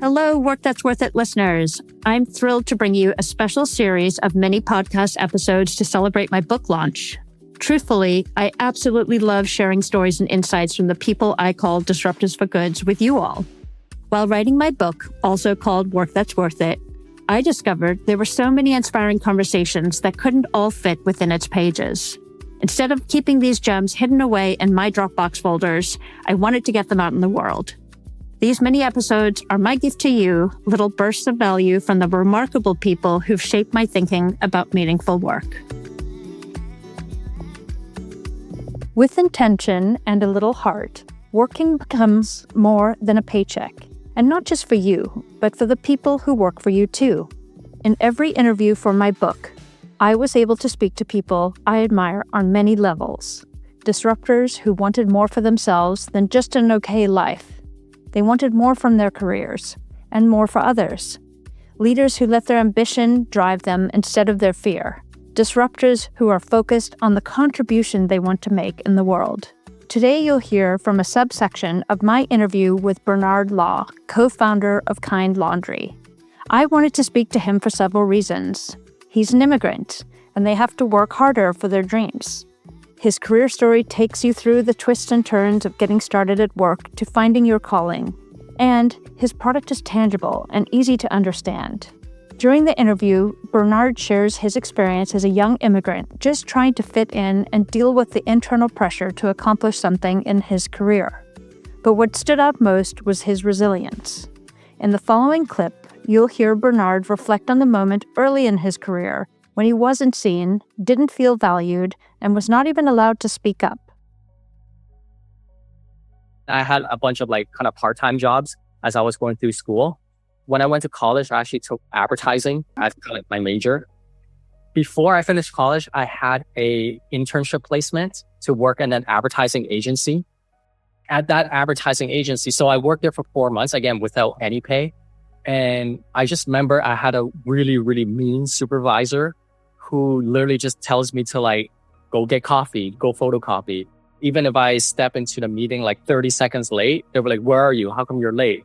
Hello, Work That's Worth It listeners. I'm thrilled to bring you a special series of mini podcast episodes to celebrate my book launch. Truthfully, I absolutely love sharing stories and insights from the people I call disruptors for goods with you all. While writing my book, also called Work That's Worth It, I discovered there were so many inspiring conversations that couldn't all fit within its pages. Instead of keeping these gems hidden away in my Dropbox folders, I wanted to get them out in the world. These mini episodes are my gift to you, little bursts of value from the remarkable people who've shaped my thinking about meaningful work. With intention and a little heart, working becomes more than a paycheck. And not just for you, but for the people who work for you too. In every interview for my book, I was able to speak to people I admire on many levels. Disruptors who wanted more for themselves than just an okay life. They wanted more from their careers, and more for others. Leaders who let their ambition drive them instead of their fear. Disruptors who are focused on the contribution they want to make in the world. Today you'll hear from a subsection of my interview with Bernard Law, co-founder of Kind Laundry. I wanted to speak to him for several reasons. He's an immigrant, and they have to work harder for their dreams. His career story takes you through the twists and turns of getting started at work to finding your calling. And his product is tangible and easy to understand. During the interview, Bernard shares his experience as a young immigrant just trying to fit in and deal with the internal pressure to accomplish something in his career. But what stood out most was his resilience. In the following clip, you'll hear Bernard reflect on the moment early in his career when he wasn't seen, didn't feel valued, and was not even allowed to speak up. I had a bunch of part-time jobs as I was going through school. When I went to college, I actually took advertising as my major. Before I finished college, I had a internship placement to work in an advertising agency. At that advertising agency, so I worked there for 4 months, again, without any pay. And I just remember I had a really, really mean supervisor who literally just tells me to go get coffee, go photocopy. Even if I step into the meeting 30 seconds late, they were like, "Where are you? How come you're late?"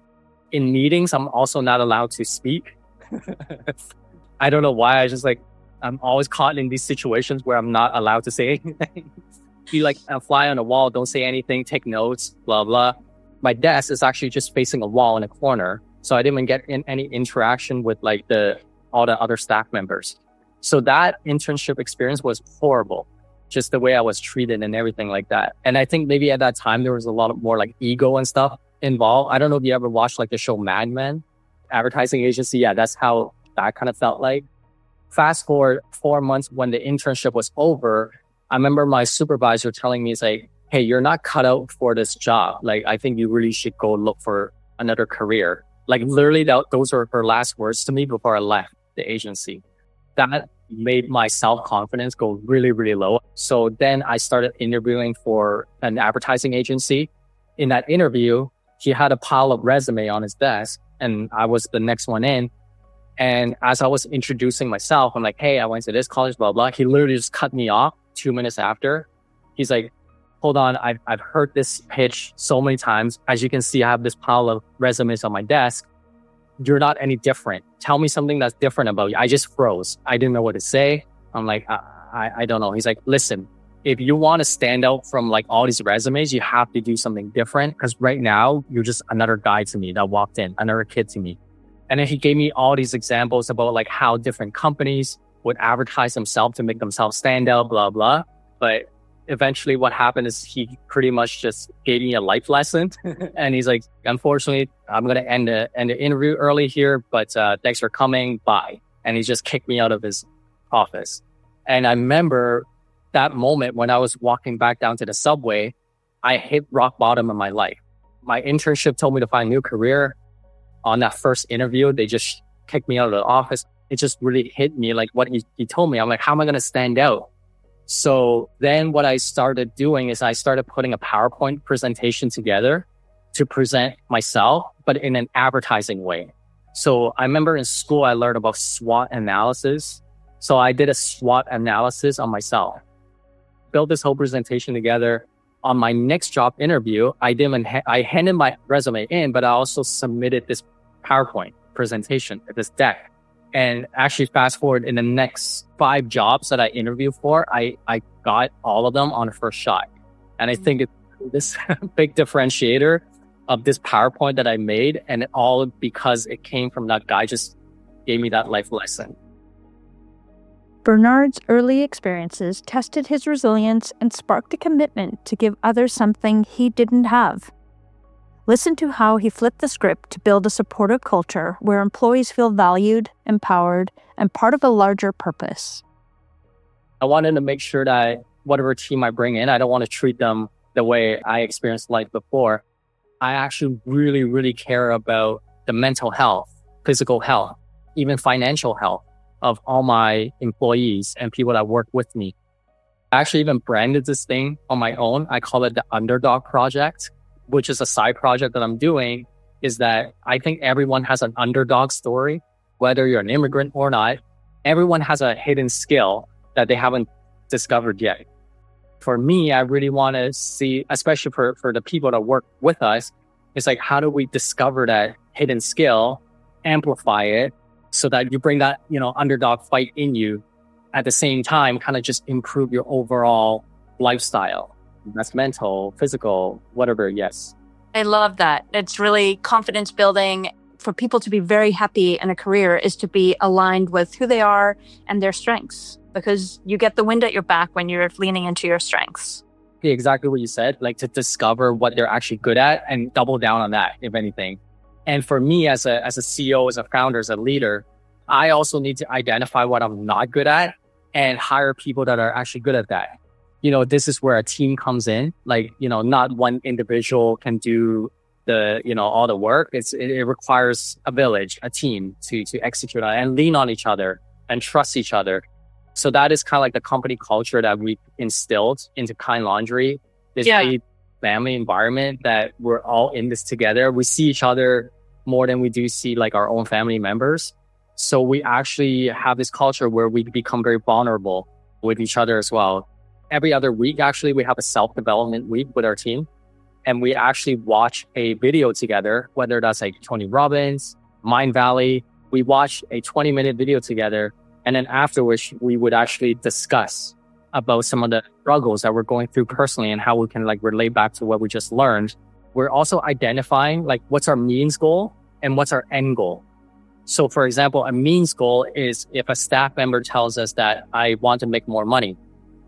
In meetings, I'm also not allowed to speak. I don't know why. I'm always caught in these situations where I'm not allowed to say anything. Be like a fly on the wall, don't say anything, take notes, blah, blah. My desk is actually just facing a wall in a corner. So I didn't even get any interaction with all the other staff members. So that internship experience was horrible. Just the way I was treated and everything like that. And I think maybe at that time, there was a lot of more ego and stuff involved. I don't know if you ever watched the show Mad Men, advertising agency. Yeah, that's how that kind of felt like. Fast forward 4 months when the internship was over, I remember my supervisor telling me, "Hey, you're not cut out for this job. I think you really should go look for another career." Literally, those were her last words to me before I left the agency. That made my self-confidence go really, really low. So then I started interviewing for an advertising agency. In that interview, he had a pile of resume on his desk and I was the next one in. And as I was introducing myself, I'm like, "Hey, I went to this college, blah, blah." He literally just cut me off 2 minutes after. He's like, "Hold on, I've heard this pitch so many times. As you can see, I have this pile of resumes on my desk. You're not any different. Tell me something that's different about you." I just froze. I didn't know what to say. I'm like, I don't know. He's like, "Listen, if you want to stand out from all these resumes, you have to do something different. Because right now, you're just another guy to me that walked in, another kid to me." And then he gave me all these examples about how different companies would advertise themselves to make themselves stand out, blah, blah. But eventually what happened is he pretty much just gave me a life lesson. And he's like, "Unfortunately, I'm going to end the interview early here, but thanks for coming. Bye." And he just kicked me out of his office. And I remember that moment when I was walking back down to the subway, I hit rock bottom in my life. My internship told me to find a new career. On that first interview, they just kicked me out of the office. It just really hit me what he told me. I'm like, how am I going to stand out? So then what I started doing is I started putting a PowerPoint presentation together to present myself, but in an advertising way. So I remember in school, I learned about SWOT analysis. So I did a SWOT analysis on myself, built this whole presentation together. On my next job interview, I handed my resume in, but I also submitted this PowerPoint presentation, this deck. And actually fast forward in the next 5 jobs that I interviewed for, I got all of them on the first shot. And I think it's this big differentiator of this PowerPoint that I made, and it all because it came from that guy just gave me that life lesson. Bernard's early experiences tested his resilience and sparked a commitment to give others something he didn't have. Listen to how he flipped the script to build a supportive culture where employees feel valued, empowered, and part of a larger purpose. I wanted to make sure that whatever team I bring in, I don't want to treat them the way I experienced life before. I actually really, really care about the mental health, physical health, even financial health of all my employees and people that work with me. I actually even branded this thing on my own. I call it the Underdog Project, which is a side project that I'm doing, is that I think everyone has an underdog story, whether you're an immigrant or not. Everyone has a hidden skill that they haven't discovered yet. For me, I really want to see, especially for the people that work with us, it's like, how do we discover that hidden skill, amplify it, so that you bring that, underdog fight in you at the same time, kind of just improve your overall lifestyle. That's mental, physical, whatever, yes. I love that. It's really confidence building. For people to be very happy in a career is to be aligned with who they are and their strengths, because you get the wind at your back when you're leaning into your strengths. Exactly what you said, like to discover what they're actually good at and double down on that, if anything. And for me as a CEO, as a founder, as a leader, I also need to identify what I'm not good at and hire people that are actually good at that. This is where a team comes in. Like, not one individual can do all the work. It requires a village, a team to execute on it and lean on each other and trust each other. So that is kind of like the company culture that we instilled into Kind Laundry. This big family environment that we're all in this together. We see each other more than we do see like our own family members. So we actually have this culture where we become very vulnerable with each other as well. Every other week, actually, we have a self-development week with our team. And we actually watch a video together, whether that's like Tony Robbins, Mind Valley. We watch a 20-minute video together. And then afterwards, we would actually discuss about some of the struggles that we're going through personally and how we can like relate back to what we just learned. We're also identifying like what's our means goal and what's our end goal. So for example, a means goal is if a staff member tells us that I want to make more money,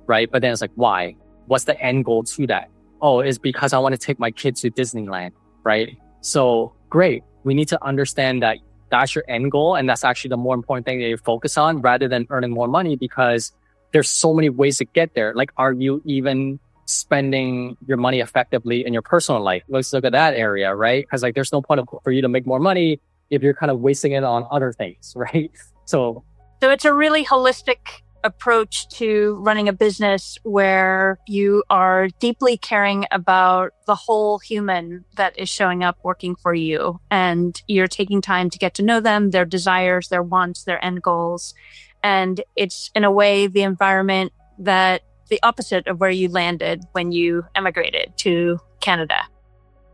right? But then it's like, why? What's the end goal to that? Oh, it's because I want to take my kids to Disneyland, right? So great. We need to understand that that's your end goal. And that's actually the more important thing that you focus on rather than earning more money, because there's so many ways to get there. Like, are you even spending your money effectively in your personal life? Let's look at that area, right? Because like, there's no point for you to make more money if you're kind of wasting it on other things, right? So it's a really holistic approach to running a business where you are deeply caring about the whole human that is showing up working for you. And you're taking time to get to know them, their desires, their wants, their end goals. And it's in a way the environment that the opposite of where you landed when you emigrated to Canada.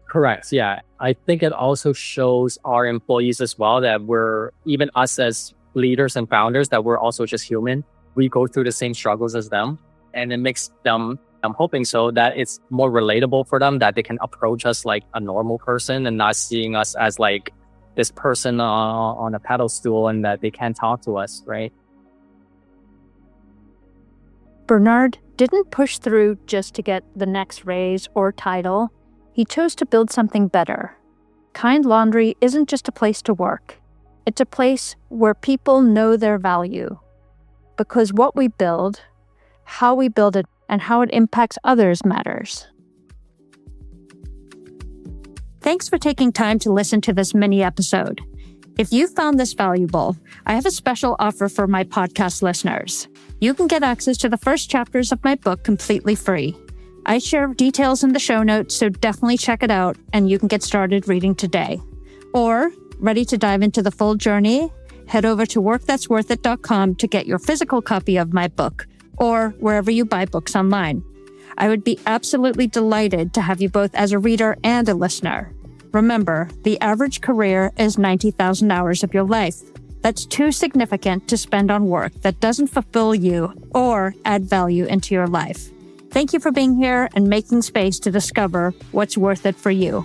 Correct. Yeah. I think it also shows our employees as well that we're, even us as leaders and founders, that we're also just human. We go through the same struggles as them, and it makes them, I'm hoping so, that it's more relatable for them, that they can approach us like a normal person and not seeing us as like this person on a pedestal and that they can't talk to us, right? Bernard didn't push through just to get the next raise or title. He chose to build something better. Kind Laundry isn't just a place to work. It's a place where people know their value. Because what we build, how we build it, and how it impacts others matters. Thanks for taking time to listen to this mini episode. If you found this valuable, I have a special offer for my podcast listeners. You can get access to the first chapters of my book completely free. I share details in the show notes, so definitely check it out, and you can get started reading today. Or, ready to dive into the full journey? Head over to workthat'sworthit.com to get your physical copy of my book, or wherever you buy books online. I would be absolutely delighted to have you both as a reader and a listener. Remember, the average career is 90,000 hours of your life. That's too significant to spend on work that doesn't fulfill you or add value into your life. Thank you for being here and making space to discover what's worth it for you.